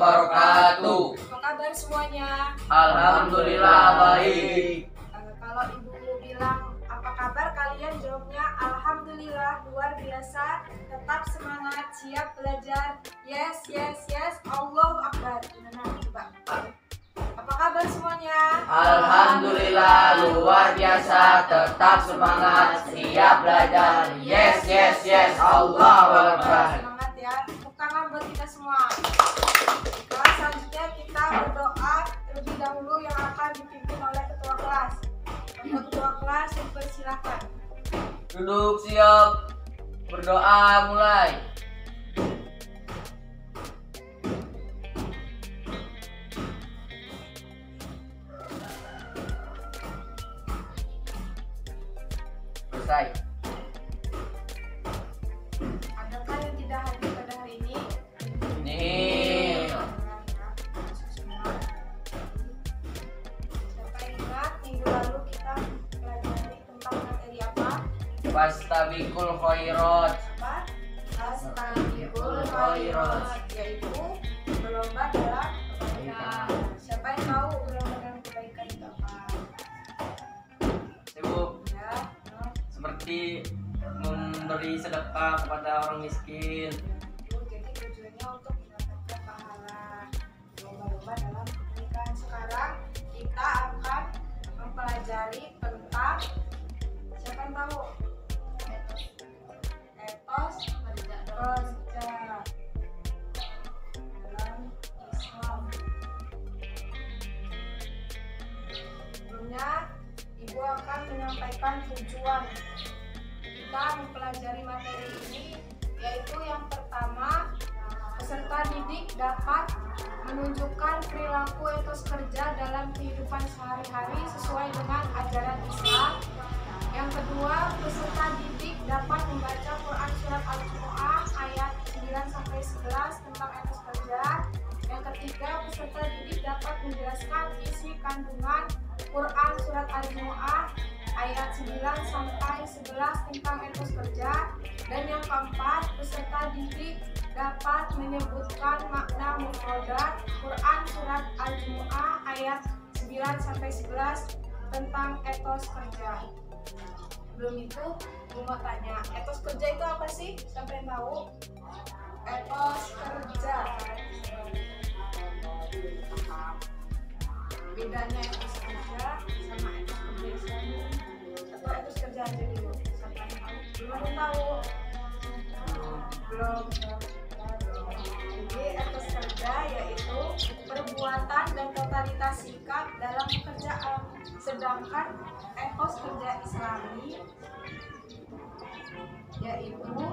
wabarakatuh. Apa kabar semuanya? Alhamdulillah baik. Kalau ibu bilang apa kabar, kalian jawabnya alhamdulillah, luar biasa, tetap semangat, siap belajar. Yes, yes, yes, Allahu Akbar. Gimana coba? Apa kabar semuanya? Alhamdulillah luar biasa, tetap semangat, siap belajar. Yes, yes, yes, Allahu Akbar. Semangat ya, tepuk tangan buat kita semua. Kelas selanjutnya kita berdoa terlebih dahulu yang akan dipimpin oleh ketua kelas. Untuk ketua kelas dipersilakan. Duduk siap, berdoa mulai. Selesai. Adakah yang tidak hadir pada hari ini? Nih. Siapa yang ingat minggu lalu kita pelajari tentang materi apa? Fastabiqul khairat. Apa? Astaghfirul khairat, yaitu berlomba dalam kebaikan. Siapa yang tahu berlomba dalam kebaikan itu apa? Ibu, Ya, seperti memberi sedekah kepada orang miskin. jadi tujuannya untuk mendapatkan pahala. Lomba-lomba dalam kebaikan. Sekarang kita akan mempelajari tentang, siapa yang tahu? Etos kerja dalam Islam. Sebelumnya, Ibu akan menyampaikan tujuan kita mempelajari materi ini, yaitu yang pertama, peserta didik dapat menunjukkan perilaku etos kerja dalam kehidupan sehari-hari sesuai dengan ajaran Islam. Yang kedua, peserta didik dapat membaca Quran Surat Al-Jumu'ah ayat 9-11 tentang etos kerja. Yang ketiga, peserta didik dapat menjelaskan isi kandungan Quran Surat Al-Jumu'ah ayat 9-11 tentang etos kerja. Dan yang keempat, peserta didik dapat menyebutkan makna mufradat Quran Surat Al-Jumu'ah ayat 9-11 tentang etos kerja. Sebelum itu, gue mau tanya, etos kerja itu apa sih? Siapa yang tahu? Etos kerja. Bedanya etos kerja sama etos kerja Islam, atau etos kerja aja dulu? Siapa yang tahu? Belum ada yang tahu? Belum. Jadi etos kerja yaitu perbuatan dan totalitas sikap dalam pekerjaan. Sedangkan etos kerja Islami yaitu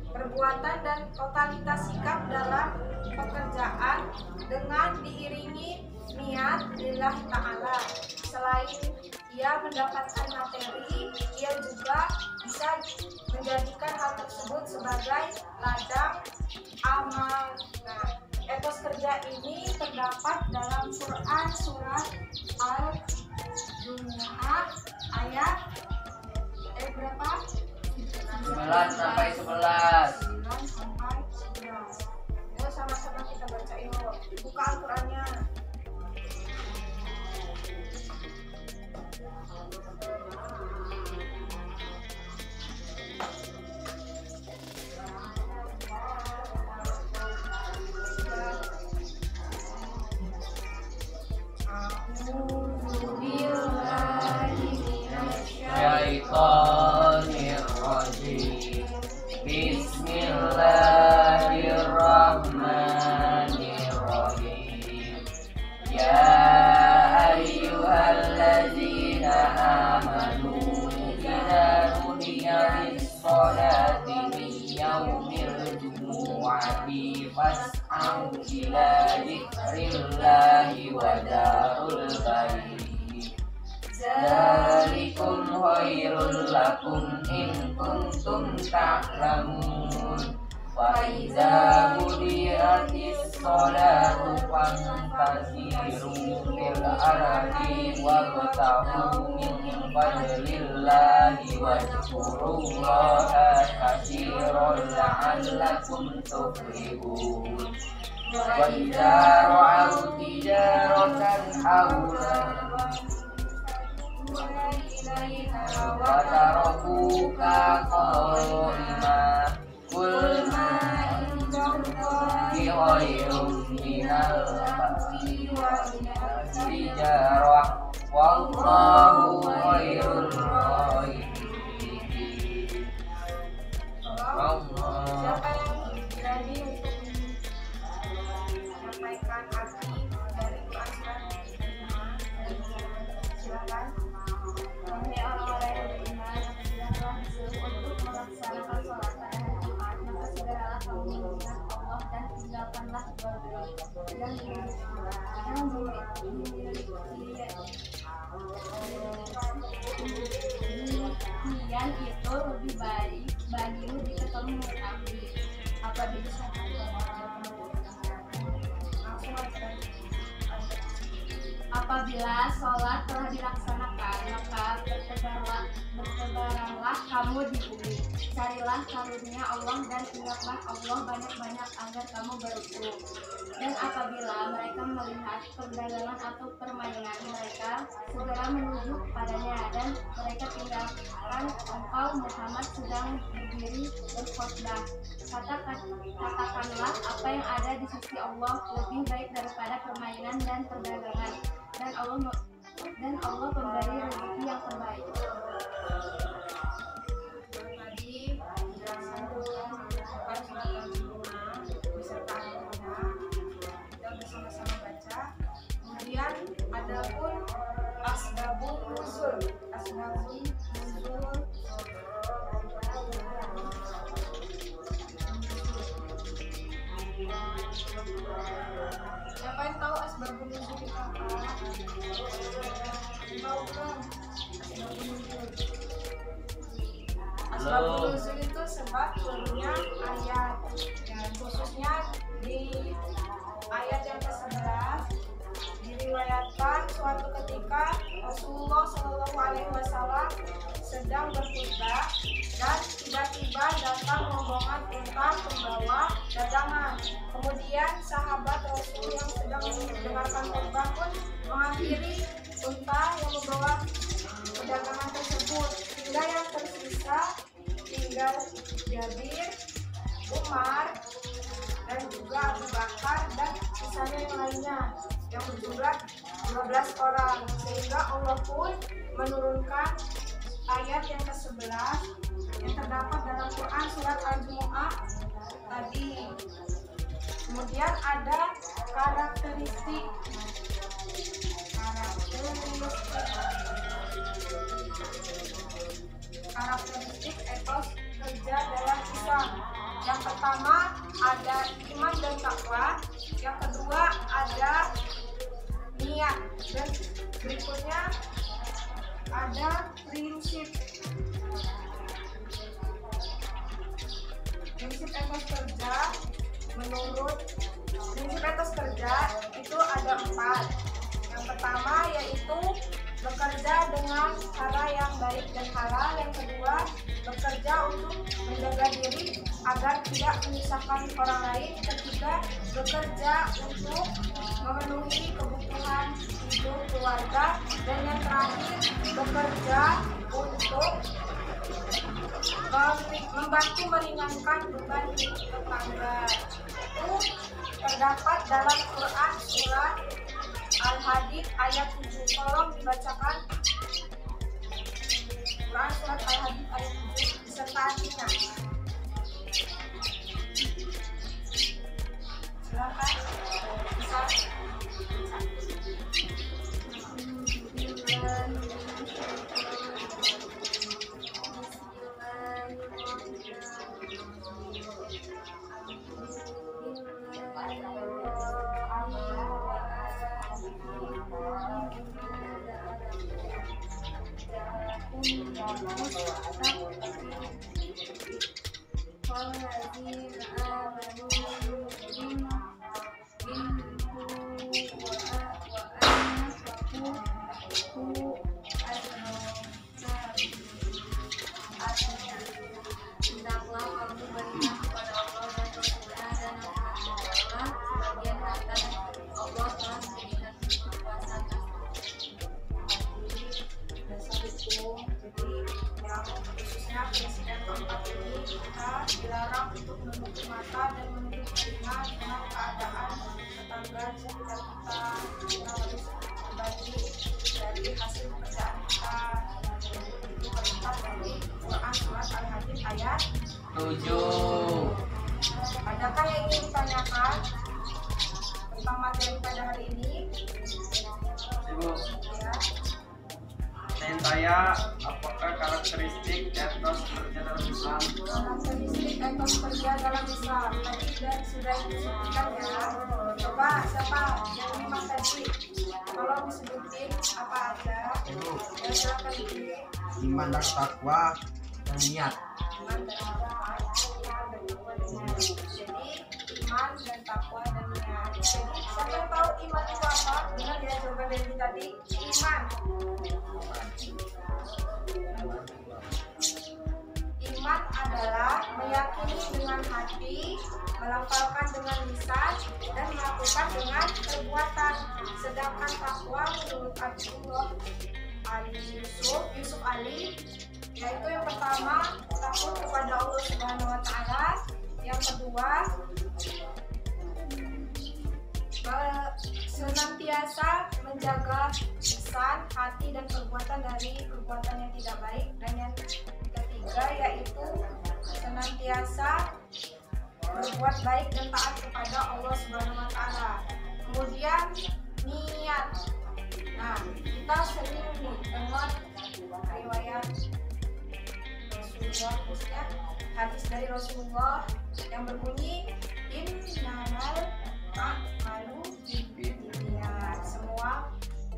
perbuatan dan totalitas sikap dalam pekerjaan dengan diiringi niat lillahi ta'ala. Selain ia mendapatkan materi, ia juga bisa menjadikan hal tersebut sebagai ladang amal. Nah, etos kerja ini terdapat dalam Quran Surat Al-Jumu'ah ayat berapa? 9-11. 9-11. Yuk sama-sama kita baca yuk. Buka Al-Qurannya. Syaitonirrajim. Bismillahirrahmanirrahim. Ya ayyuhalladzina amanu idza nudiya lis-sholati min yaumil jumu'ati fas'au ila dzikrillahi wa darul bayi. Dzalikum khairul lakum in kuntum ta'lamun. Fa idza qudiyatis sholatu fantasiru fil ardi wabtahu min fadlillahi wadhkurullaha katsiran la'allakum tuflihun. Wa idza ra'aw tijaratan wa tarakuka qa'ima qul ma indallahi khairun minal lahwi tijarah wallahu khairur rahimin. Siapa yang berani untuk menyampaikan arti dari Quran silakan. Wahai orang-orang yang beriman, apabila telah disuruh untuk melaksanakan sholat pada hari Jumat, maka segeralah kamu mengingat Allah dan tinggalkanlah berbuat yang demikian itu lebih baik bagimu jika kamu mengetahui apabila sholat telah dilaksanakan, maka bertebaranlah kamu di bumi. Carilah karunia Allah dan ingatlah Allah banyak-banyak agar kamu beruntung. Dan apabila mereka melihat perdagangan atau permainan mereka, segera menuju padanya dan mereka tinggalkan engkau Muhammad sedang berdiri berkhotbah. Katakanlah apa yang ada di sisi Allah lebih baik daripada permainan dan perdagangan, dan Allah pemberi rezeki yang terbaik. Tadi penjelasan tentang sholat Jumat beserta artinya kita bersama-sama baca. Kemudian ada pun asbabun nuzul. Siapa yang tahu asbabun nuzul itu apa? Tahu kan? Asbabun nuzul itu sebab turunnya ayat, ya, khususnya di ayat yang ke-11 diriwayatkan suatu ketika Rasulullah SAW sedang berkhutbah dan tiba-tiba datang rombongan unta pembawa dagangan. Kemudian sahabat Rasul yang sedang mendengarkan khutbah pun menghampiri unta yang membawa perdagangan tersebut, hingga yang tersisa tinggal Jabir, Umar, dan juga Abu Bakar dan sisanya yang lainnya yang berjumlah 12 orang, sehingga Allah pun menurunkan ayat yang ke-11 yang terdapat dalam Quran surat Al-Jumu'ah tadi. Kemudian ada karakteristik etos kerja dalam Islam. Yang pertama ada iman dan takwa, yang kedua ada niat, dan berikutnya ada prinsip etos kerja. Menurut prinsip etos kerja itu ada 4. Yang pertama yaitu bekerja dengan cara yang baik dan halal. Yang kedua, bekerja untuk menjaga diri agar tidak menyusahkan orang lain. Ketiga, bekerja untuk memenuhi kebutuhan hidup keluarga. Dan yang terakhir, bekerja untuk membantu meringankan beban hidup tetangga. Itu terdapat dalam Quran surat Al-Hadid ayat 7. Tolong dibacakan Quran surat Al-Hadid ayat 7 beserta artinya. Silakan. والذين آمنوا منكم untuk menutup mata dan menutup telinga dengan keadaan tetangga di sekitar kita. Kita harus berbagi dari hasil pekerjaan kita. Itu perintah dari Quran surat Al-Hadid ayat 7. Adakah yang ingin ditanyakan tentang materi pada hari ini? Ibu, Ya. saya apakah karakteristik etos kerja dalam Islam? Karakteristik etos kerja dalam Islam tadi sudah disebutkan ya. Coba siapa yang lima tadi? Tolong disebutin apa aja. Ya silakan pilih. Iman dan takwa dan niat. Iman dan takwa dan niat. Jadi iman dan takwa dan niat. Jadi siapa yang tahu iman itu apa? Dengar ya jawaban dari tadi. Iman. Iman adalah meyakini dengan hati, melafalkan dengan lisan, dan melakukan dengan perbuatan. Sedangkan takwa menurut Abdullah Yusuf Ali, yaitu yang pertama takut kepada Allah Subhanahu Wa Taala, yang kedua senantiasa menjaga lisan, hati, dan perbuatan dari perbuatan yang tidak baik, dan yang ketiga yaitu senantiasa berbuat baik dan taat kepada Allah Subhanahu Wa Taala. Kemudian niat. Nah, kita sering nih dengar riwayat Rasulullah, khususnya hadis dari Rasulullah yang berbunyi innamal a'malu binniyat. Semua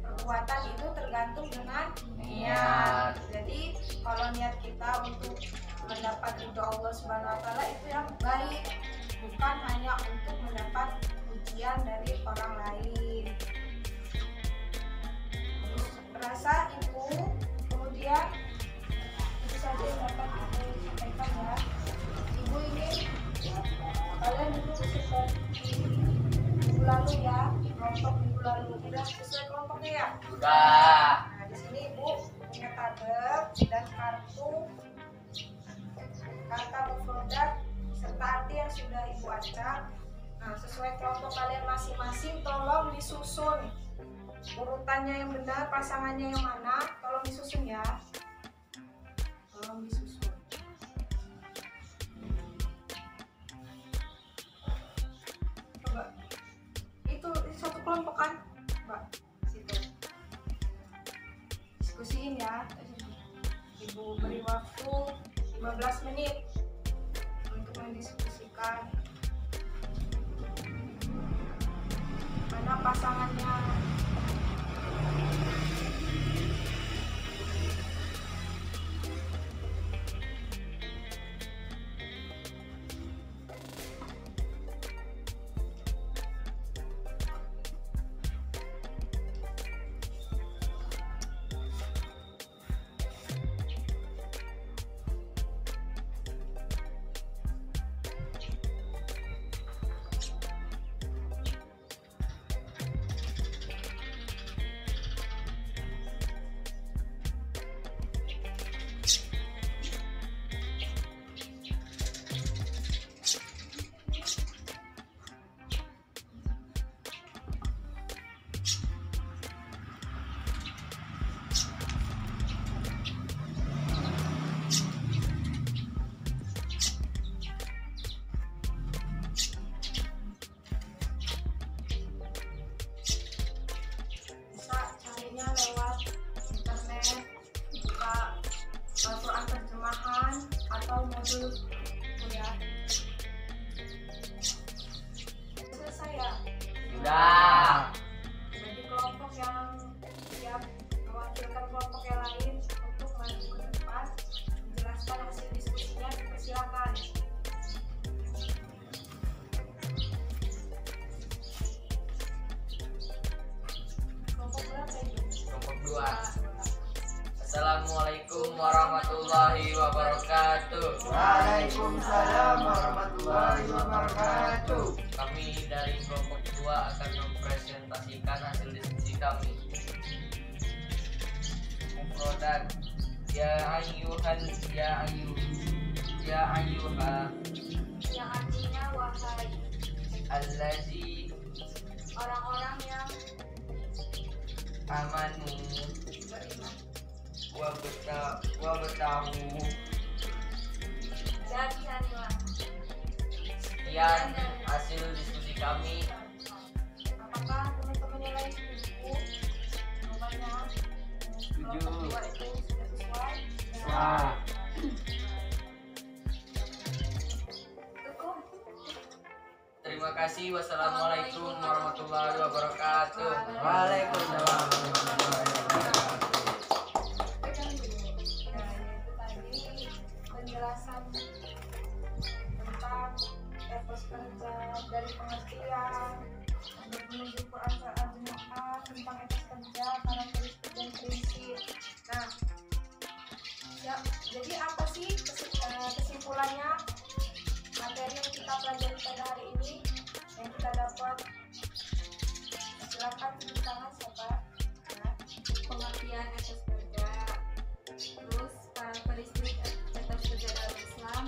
perbuatan itu tergantung dengan niat. Jadi kalau niat kita untuk mendapat ridho Allah Subhanahu Wa Taala itu yang baik, bukan hanya untuk mendapat pujian dari orang lain. Rasa itu kemudian itu saja yang dapat aku sampaikan ya. Ibu ini kalian dulu seperti minggu lalu ya, kelompok minggu lalu udah sesuai kelompoknya ya. Udah. Nah di sini ibu punya tabel dan kartu kata mufradat serta arti yang sudah ibu acak. Nah sesuai kelompok kalian masing-masing tolong disusun urutannya yang benar, pasangannya yang mana, tolong disusun ya. Tolong disusun. Coba. Itu satu kelompok kan? Mbak, situ. Diskusiin ya. Ibu beri waktu 15 menit untuk mendiskusikan mana pasangannya. Lewat internet, buka Al-Quran terjemahan atau modul kuliah. Selesai ya? Sudah. Jadi kelompok yang siap mewakilkan kelompok yang lain untuk maju ke depan menjelaskan hasil diskusinya, dipersilakan. Kelompok berapa ini? Kelompok 2. Assalamualaikum warahmatullahi wabarakatuh. Waalaikumsalam warahmatullahi wabarakatuh. Kami dari kelompok 2 akan mempresentasikan hasil diskusi kami. Mufradat ya ayyuha allazi orang-orang yang amanu beriman. wa betahu. Jadi Hanila, Sekian hasil diskusi kami. apakah teman-teman yang lain setuju? Jawabannya kelompok 2 itu sudah sesuai? Wah. Cukup. Terima kasih. Wassalamualaikum warahmatullahi wabarakatuh. Waalaikumsalam. Nah, itu tadi penjelasan tentang etos kerja dari pengertian untuk menuju Quran Al-Jumu'ah tentang etos kerja, karakteristik dan prinsip. Nah, ya, jadi apa sih kesimpulannya materi yang kita pelajari pada hari ini yang kita dapat? Silakan tunjuk tangan siapa? Ya. Pengertian etos kerja, terus karakteristik etos kerja dalam Islam,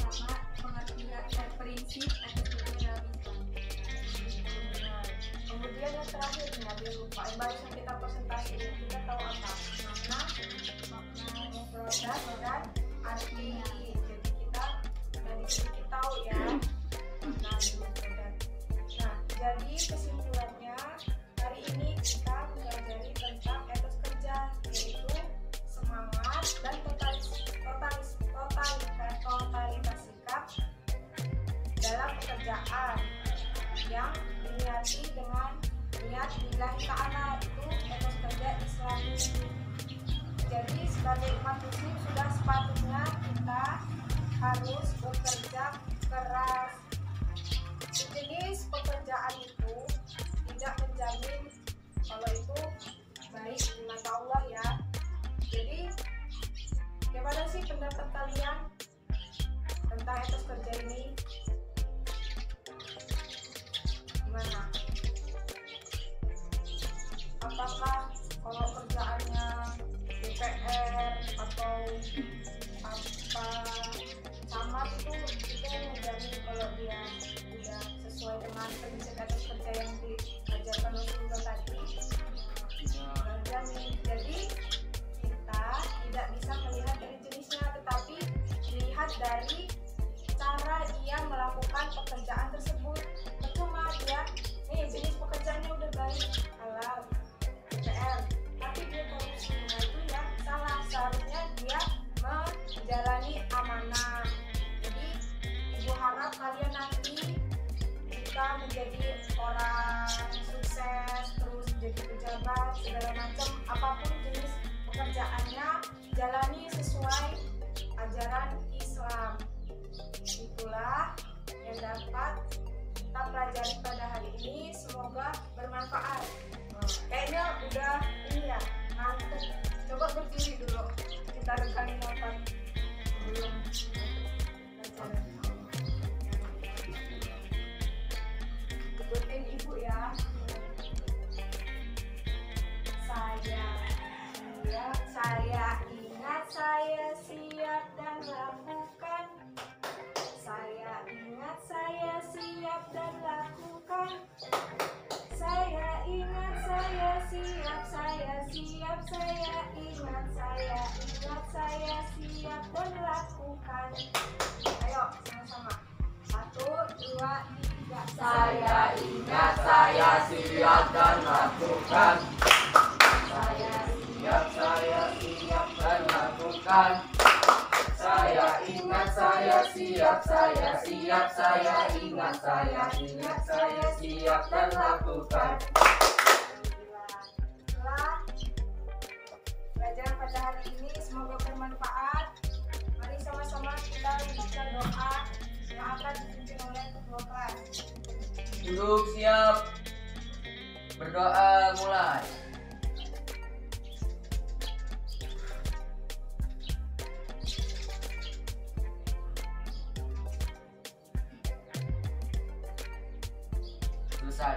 sama pengertian prinsip etos kerja dalam Islam. Kemudian yang terakhir nih, biar lupa, barusan kita presentasi ini kita tahu apa makna mufradat dan arti. Jadi kita dari sedikit tahu ya makna mufradat. Nah, jadi kesimpulannya hari ini kita mempelajari tentang etos kerja, yaitu semangat dan totalitas sikap dalam pekerjaan yang diniati dengan niat lillahi ta'ala, itu etos kerja Islami. Jadi sebagai umat muslim sudah sepatutnya kita harus bekerja keras. Sejenis pekerjaan itu tidak menjamin kalau itu baik di mata Allah ya. Jadi bagaimana sih pendapat kalian tentang etos kerja ini? Gimana? Apakah kalau kerjaannya DPR atau apa camat itu menjamin kalau dia udah sesuai dengan prinsip etos kerja yang diajarkan Rasulullah tadi? Nggak jamin. Jadi kita tidak bisa melihat dari jenisnya, tetapi dilihat dari cara ia melakukan pekerjaan tersebut. Percuma dia jenis pekerjaannya udah baik, halal, DPR, tapi dia korupsi. Nah itu yang salah. Seharusnya dia menjalani amanah. Jadi ibu harap kalian nanti jika menjadi orang sukses, terus jadi pejabat segala macam, apapun jenis pekerjaannya, jalani sesuai ajaran Islam. Itulah yang dapat kita pelajari pada hari ini. Semoga bermanfaat. Kayaknya udah ini ya, ngantuk. Coba berdiri dulu, kita regain nafas belum pelajaran. Ikutin ibu ya. Saya ingat, saya siap dan lakukan. Saya ingat, saya siap dan lakukan. Saya ingat, saya siap, saya siap, saya ingat, saya siap dan lakukan. Ayo sama-sama. 1, 2, 3. Saya ingat, saya siap dan lakukan. Saya Siap, saya siap dan lakukan. Saya ingat, saya siap, saya siap, saya ingat, saya siap dan lakukan. Setelah pelajaran pada hari ini semoga bermanfaat. Mari sama-sama kita baca doa yang akan dipimpin oleh ketua kelas. Duduk siap. Berdoa mulai. Selesai.